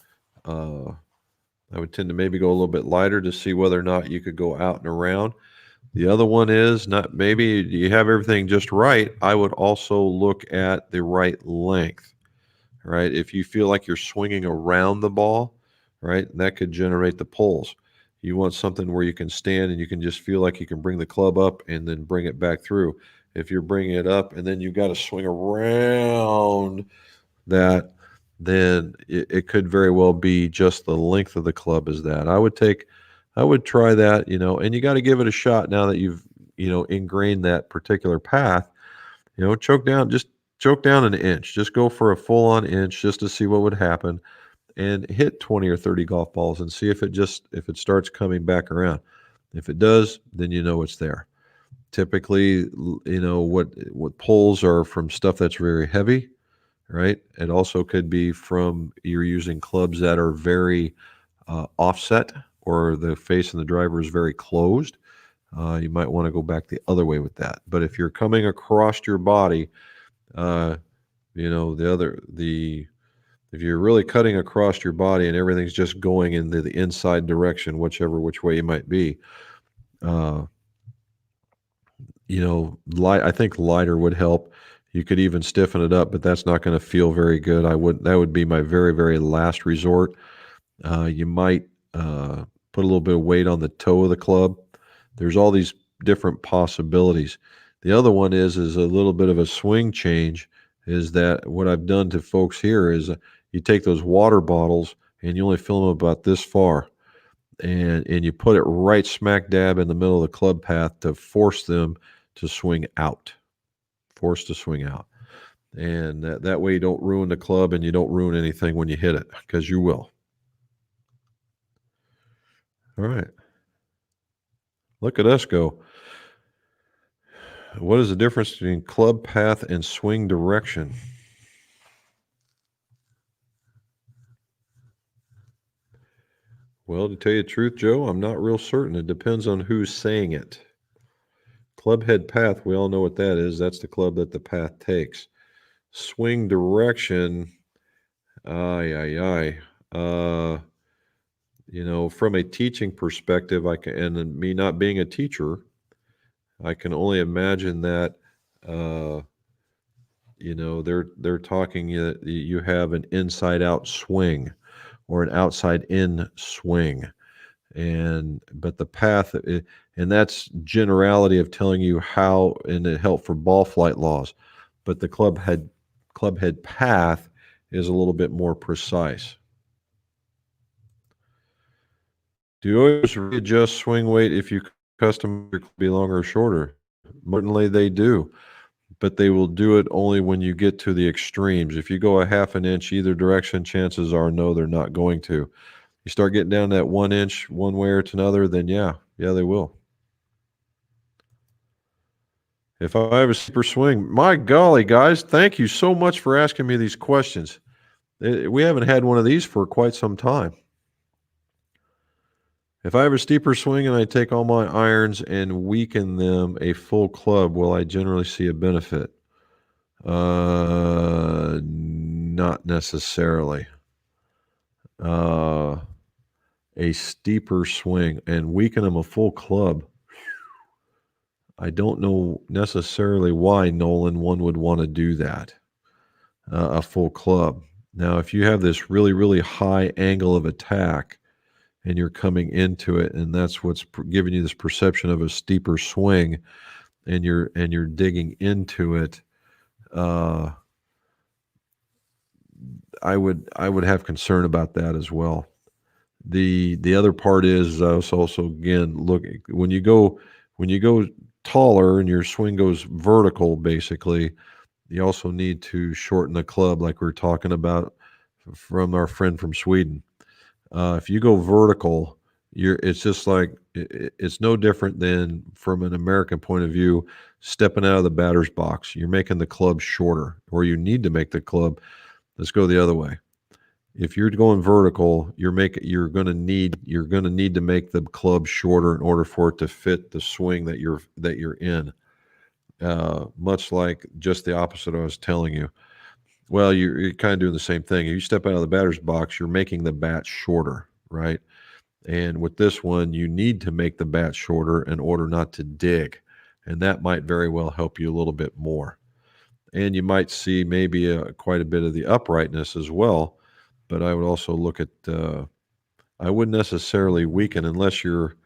uh, maybe go a little bit lighter to see whether or not you could go out and around. The other one is not, maybe you have everything just right. I would also look at the right length, right? If you feel like you're swinging around the ball, right, that could generate the pulls. You want something where you can stand and you can just feel like you can bring the club up and then bring it back through. If you're bringing it up and then you've got to swing around that, then it could very well be just the length of the club is that. I would try that, and you got to give it a shot now that you've, ingrained that particular path. Just choke down an inch. Just go for a full on inch just to see what would happen, and hit 20 or 30 golf balls and see if it starts coming back around. If it does, then you know it's there. Typically, what pulls are from stuff that's very heavy, right? It also could be from you're using clubs that are very offset, or the face and the driver is very closed. You might want to go back the other way with that. But if you're coming across your body, uh, if you're really cutting across your body and everything's just going into the inside direction, which way you might be, uh, I think lighter would help. You could even stiffen it up, but that's not going to feel very good. That would be my very, very last resort. You might put a little bit of weight on the toe of the club. There's all these different possibilities. The other one is a little bit of a swing change. Is that what I've done to folks here is you take those water bottles and you only fill them about this far, and you put it right smack dab in the middle of the club path to force them to swing out. Force to swing out. And that way you don't ruin the club and you don't ruin anything when you hit it, because you will. All right. Look at us go. What is the difference between club path and swing direction? Well, to tell you the truth, Joe, I'm not real certain. It depends on who's saying it. Club head path, we all know what that is. That's the club that the path takes. Swing direction, aye, aye, aye. From a teaching perspective, and me not being a teacher, I can only imagine that, they're talking that you have an inside out swing or an outside in swing. But the path, and that's generality of telling you how, and it help for ball flight laws. But the club head path is a little bit more precise. Do you always readjust swing weight if you custom your club be longer or shorter? Certainly they do, but they will do it only when you get to the extremes. If you go a half an inch either direction, chances are no, they're not going to. You start getting down that 1 inch one way or to another, then yeah, they will. If I have a steeper swing, my golly, guys, thank you so much for asking me these questions. We haven't had one of these for quite some time. If I have a steeper swing and I take all my irons and weaken them a full club, will I generally see a benefit? Not necessarily. A steeper swing and weaken them a full club. I don't know necessarily why, Nolan, one would want to do that, a full club. Now, if you have this really, really high angle of attack and you're coming into it, and that's what's giving you this perception of a steeper swing, and you're digging into it, I would have concern about that as well. The other part is also again, look, when you go taller and your swing goes vertical, basically, you also need to shorten the club, like we are talking about from our friend from Sweden. If you go vertical, it's just like it's no different than from an American point of view, stepping out of the batter's box. You're making the club shorter, or you need to make the club. Let's go the other way. If you're going vertical, you're going to need to make the club shorter in order for it to fit the swing that you're in. Much like just the opposite I was telling you. Well, you're kind of doing the same thing. If you step out of the batter's box, you're making the bat shorter, right? And with this one, you need to make the bat shorter in order not to dig, and that might very well help you a little bit more. And you might see maybe quite a bit of the uprightness as well. But I would also look at I wouldn't necessarily weaken unless you're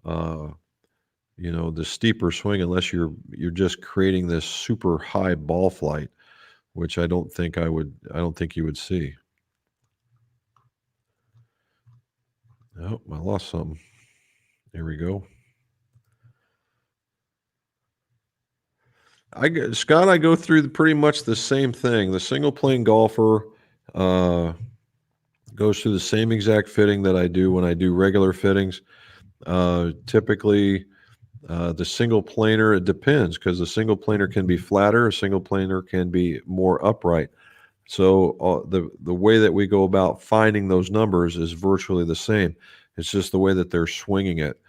the steeper swing, unless you're just creating this super high ball flight, which I don't think you would see. Oh, I lost something. There we go. Scott, I go through pretty much the same thing. The single plane golfer goes through the same exact fitting that I do when I do regular fittings. Typically, the single planer, it depends, because the single planer can be flatter, a single planer can be more upright. So the way that we go about finding those numbers is virtually the same. It's just the way that they're swinging it.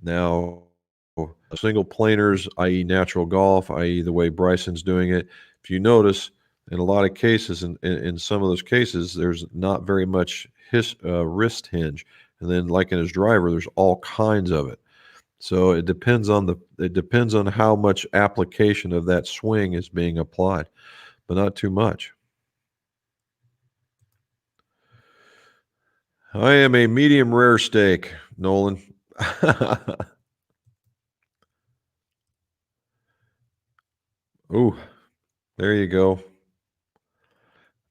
Now, single planers, i.e. natural golf, i.e. the way Bryson's doing it, if you notice, in a lot of cases, in some of those cases, there's not very much wrist hinge. And then like in his driver, there's all kinds of it. So it depends on how much application of that swing is being applied, but not too much. I am a medium rare steak, Nolan. Ooh, there you go.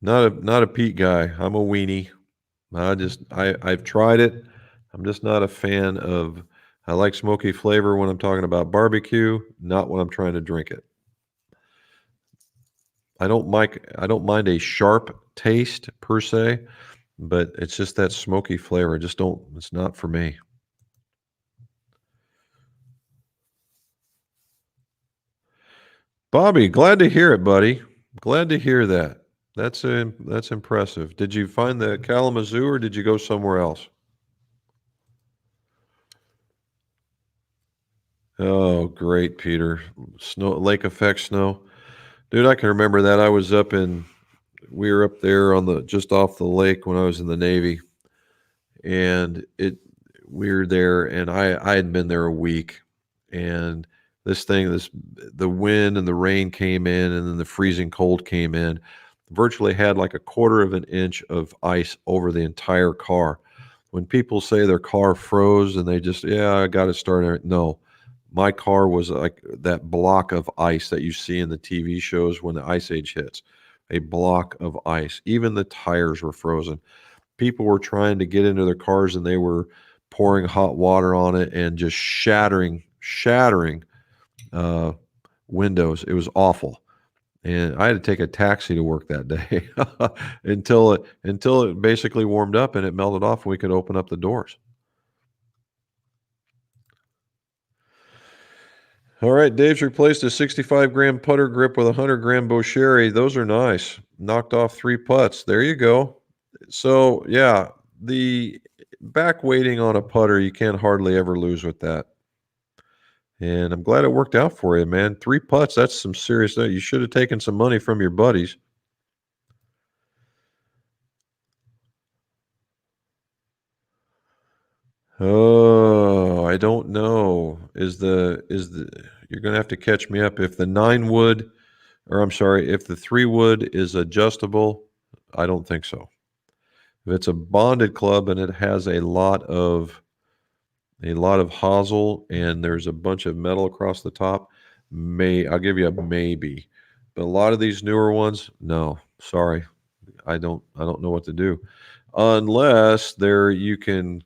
Not a Pete guy. I'm a weenie. I've tried it. I'm just not a fan of. I like smoky flavor when I'm talking about barbecue, not when I'm trying to drink it. I don't mind a sharp taste per se, but it's just that smoky flavor. It's not for me. Bobby, glad to hear it, buddy. Glad to hear that. That's impressive. Did you find the Kalamazoo or did you go somewhere else? Oh, great, Peter. Snow, lake effect snow. Dude, I can remember that. We were up there just off the lake when I was in the Navy, and we were there, and I had been there a week, and the wind and the rain came in, and then the freezing cold came in, virtually had like a quarter of an inch of ice over the entire car. When people say their car froze and they just, yeah, I got to start. No, my car was like that block of ice that you see in the TV shows when the ice age hits, a block of ice. Even the tires were frozen. People were trying to get into their cars and they were pouring hot water on it and just shattering uh, windows. It was awful. And I had to take a taxi to work that day until it basically warmed up and it melted off and we could open up the doors. All right, Dave's replaced a 65-gram putter grip with a 100-gram Bosherry. Those are nice. Knocked off 3 putts. There you go. So, yeah, the back weighting on a putter, you can't hardly ever lose with that. And I'm glad it worked out for you, man. 3 putts, that's some serious stuff. You should have taken some money from your buddies. Oh, I don't know. Is the you're gonna have to catch me up. If the 9 wood, or I'm sorry, if the 3 wood is adjustable, I don't think so. If it's a bonded club and it has a lot of hosel and there's a bunch of metal across the top, I'll give you a maybe. But a lot of these newer ones, no, sorry. I don't know what to do. Unless you can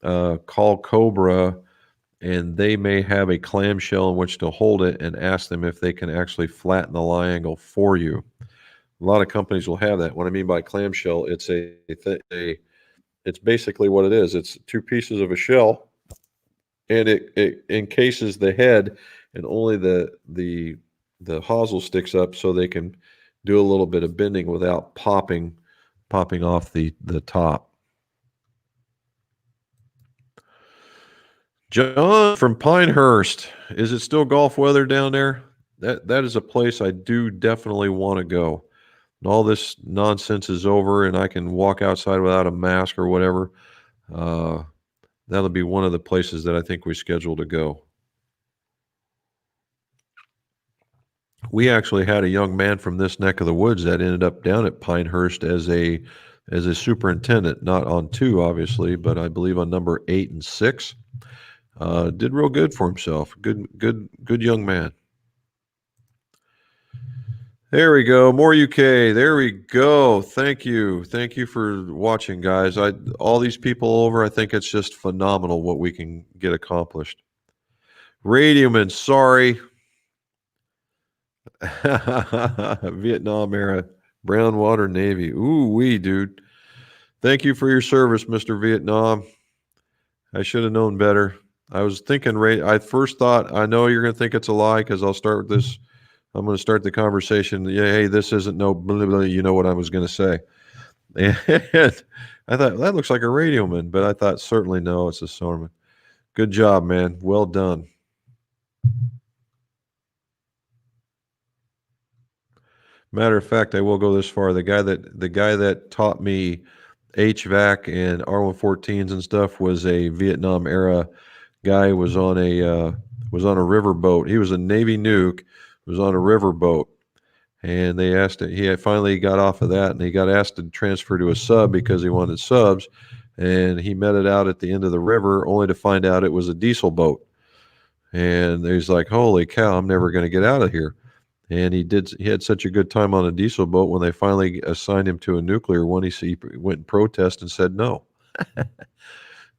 call Cobra and they may have a clamshell in which to hold it and ask them if they can actually flatten the lie angle for you. A lot of companies will have that. What I mean by clamshell, it's basically what it is. It's 2 pieces of a shell, and it encases the head, and only the hosel sticks up so they can do a little bit of bending without popping off the top. John from Pinehurst. Is it still golf weather down there? That is a place I do definitely want to go. And all this nonsense is over, and I can walk outside without a mask or whatever. Uh, that'll be one of the places that I think we schedule to go. We actually had a young man from this neck of the woods that ended up down at Pinehurst as a superintendent, not on 2, obviously, but I believe on number 8 and 6. Did real good for himself. Good young man. There we go. More UK. There we go. Thank you. Thank you for watching, guys. All these people over, I think it's just phenomenal what we can get accomplished. Radioman, sorry. Vietnam era. Brown water Navy. Ooh wee, dude. Thank you for your service, Mr. Vietnam. I should have known better. I was thinking, I first thought, I know you're going to think it's a lie because I'll start with this. I'm going to start the conversation. Yeah, hey, this isn't no blah, blah, you know what I was going to say. And I thought, that looks like a radioman, but I thought, certainly no, it's a sonarman. Good job, man. Well done. Matter of fact, I will go this far. The guy that taught me HVAC and R114s and stuff was a Vietnam era guy. Was on a river boat. He was a Navy nuke. Was on a river boat, and they asked it. He had finally got off of that, and he got asked to transfer to a sub because he wanted subs, and he met it out at the end of the river, only to find out it was a diesel boat. And he's like, "Holy cow! I'm never going to get out of here." And he had such a good time on a diesel boat. When they finally assigned him to a nuclear one, he went and protested and said no.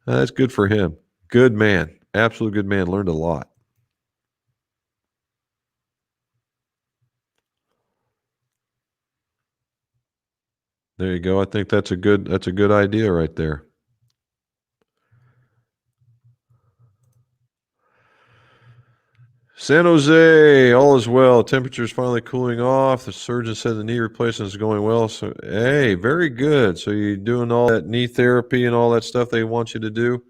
That's good for him. Good man. Absolute good man. Learned a lot. There you go. I think that's a good idea right there. San Jose, all is well. Temperature's finally cooling off. The surgeon said the knee replacement is going well. So, hey, very good. So you're doing all that knee therapy and all that stuff they want you to do.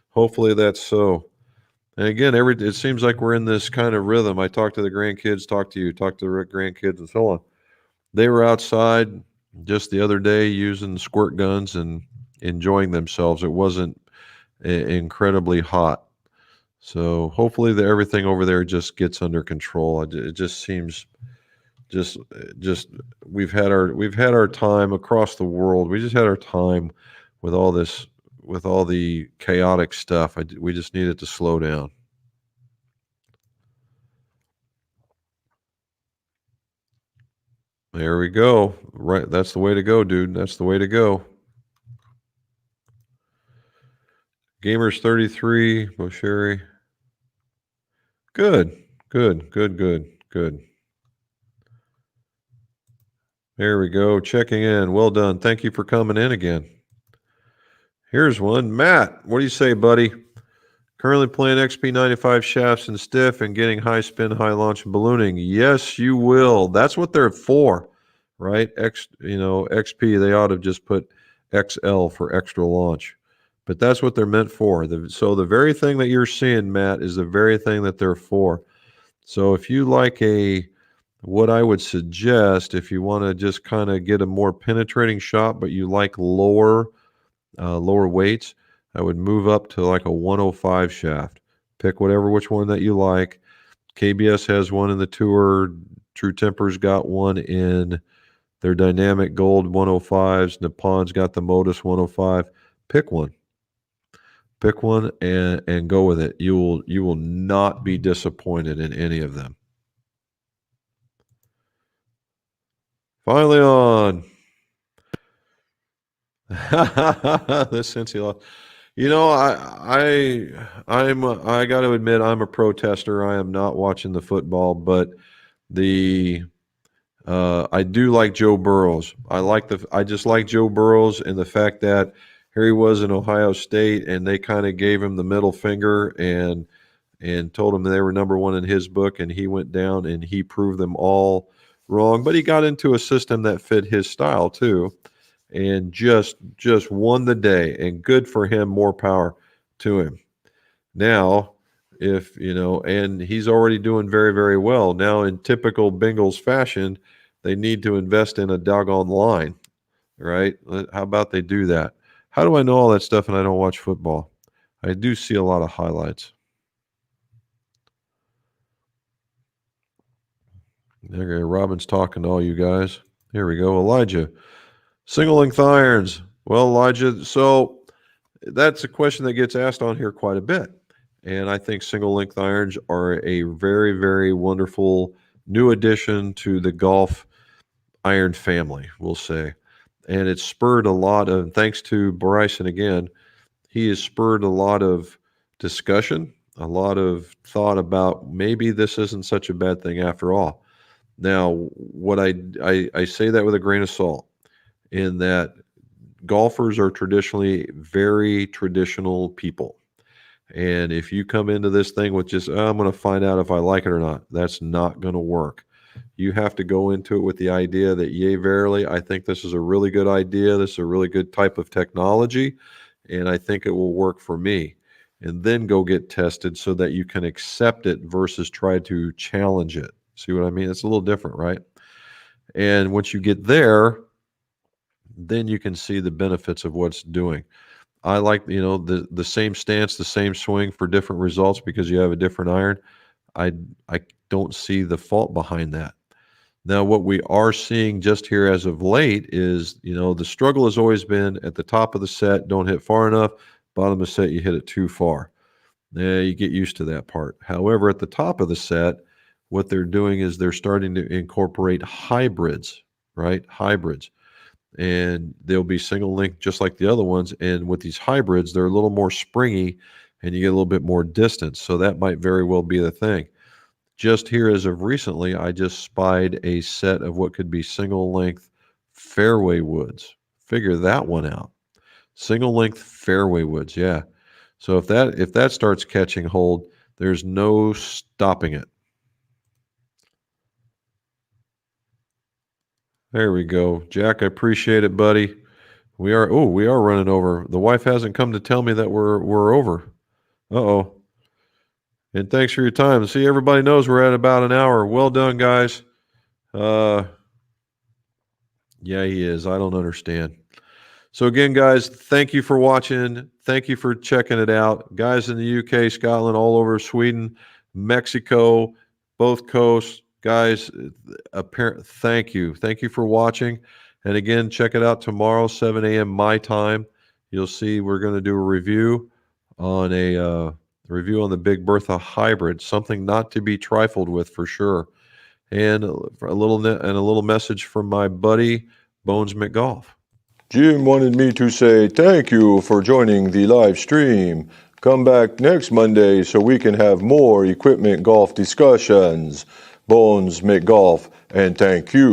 Hopefully that's so. And again, it seems like we're in this kind of rhythm. I talk to the grandkids, talk to you, talk to the grandkids, and so on. They were outside just the other day using squirt guns and enjoying themselves. It wasn't incredibly hot. So hopefully everything over there just gets under control. It just seems just we've had our time across the world. We just had our time with all this with all the chaotic stuff. We just needed to slow down. There we go. Right, that's the way to go, dude. That's the way to go. Gamers 33, Bosherry. Good. Good, good, good, good. There we go. Checking in. Well done. Thank you for coming in again. Here's one. Matt, what do you say, buddy? Currently playing XP95 shafts and stiff and getting high spin, high launch and ballooning. Yes, you will. That's what they're for, right? XP, they ought to just put XL for extra launch. But that's what they're meant for. So the very thing that you're seeing, Matt, is the very thing that they're for. So if you like what I would suggest, if you want to just kind of get a more penetrating shot, but you like lower weights, I would move up to like a 105 shaft. Pick which one that you like. KBS has one in the Tour. True Temper's got one in their Dynamic Gold 105s. Nippon's got the Modus 105. Pick one. Pick one and go with it. You will not be disappointed in any of them. Finally on. This Cincy lost. You know, I got to admit I'm a protester. I am not watching the football, but I do like Joe Burrows. I just like Joe Burrows and the fact that here he was in Ohio State and they kind of gave him the middle finger and told him they were number one in his book, and he went down and he proved them all wrong. But he got into a system that fit his style too, and just won the day. And good for him. More power to him. Now, and he's already doing very, very well. Now, in typical Bengals fashion, they need to invest in a doggone line, right? How about they do that? How do I know all that stuff and I don't watch football? I do see a lot of highlights. Okay, Robin's talking to all you guys. Here we go. Elijah. Single length irons. Well, Elijah, so that's a question that gets asked on here quite a bit. And I think single length irons are a very, very wonderful new addition to the golf iron family, we'll say. And it's spurred a lot of, thanks to Bryson again, he has spurred a lot of discussion, a lot of thought about maybe this isn't such a bad thing after all. Now, what I say that with a grain of salt, in that golfers are traditionally very traditional people. And if you come into this thing with just, I'm going to find out if I like it or not, that's not going to work. You have to go into it with the idea that, yea, verily, I think this is a really good idea. This is a really good type of technology, and I think it will work for me. And then go get tested so that you can accept it versus try to challenge it. See what I mean? It's a little different, right? And once you get there, then you can see the benefits of what's doing. I like, the same stance, the same swing for different results because you have a different iron. I don't see the fault behind that. Now, what we are seeing just here as of late is, the struggle has always been at the top of the set, don't hit far enough. Bottom of the set, you hit it too far. Yeah, you get used to that part. However, at the top of the set, what they're doing is they're starting to incorporate hybrids, right? Hybrids. And they'll be single link just like the other ones. And with these hybrids, they're a little more springy and you get a little bit more distance. So that might very well be the thing. Just here as of recently, I just spied a set of what could be single length fairway woods. Figure that one out. Single length fairway woods, yeah. So if that starts catching hold, there's no stopping it. There we go. Jack, I appreciate it, buddy. We are running over. The wife hasn't come to tell me that we're over. Uh-oh. And thanks for your time. See, everybody knows we're at about an hour. Well done, guys. Yeah, he is. I don't understand. So again, guys, thank you for watching. Thank you for checking it out. Guys in the UK, Scotland, all over Sweden, Mexico, both coasts. Guys, thank you. Thank you for watching. And again, check it out tomorrow, 7 a.m. my time. You'll see we're going to do a review on the Big Bertha Hybrid, something not to be trifled with for sure. And a little message from my buddy Bones McGolf. Jim wanted me to say thank you for joining the live stream. Come back next Monday so we can have more equipment golf discussions. Bones make golf, and thank you.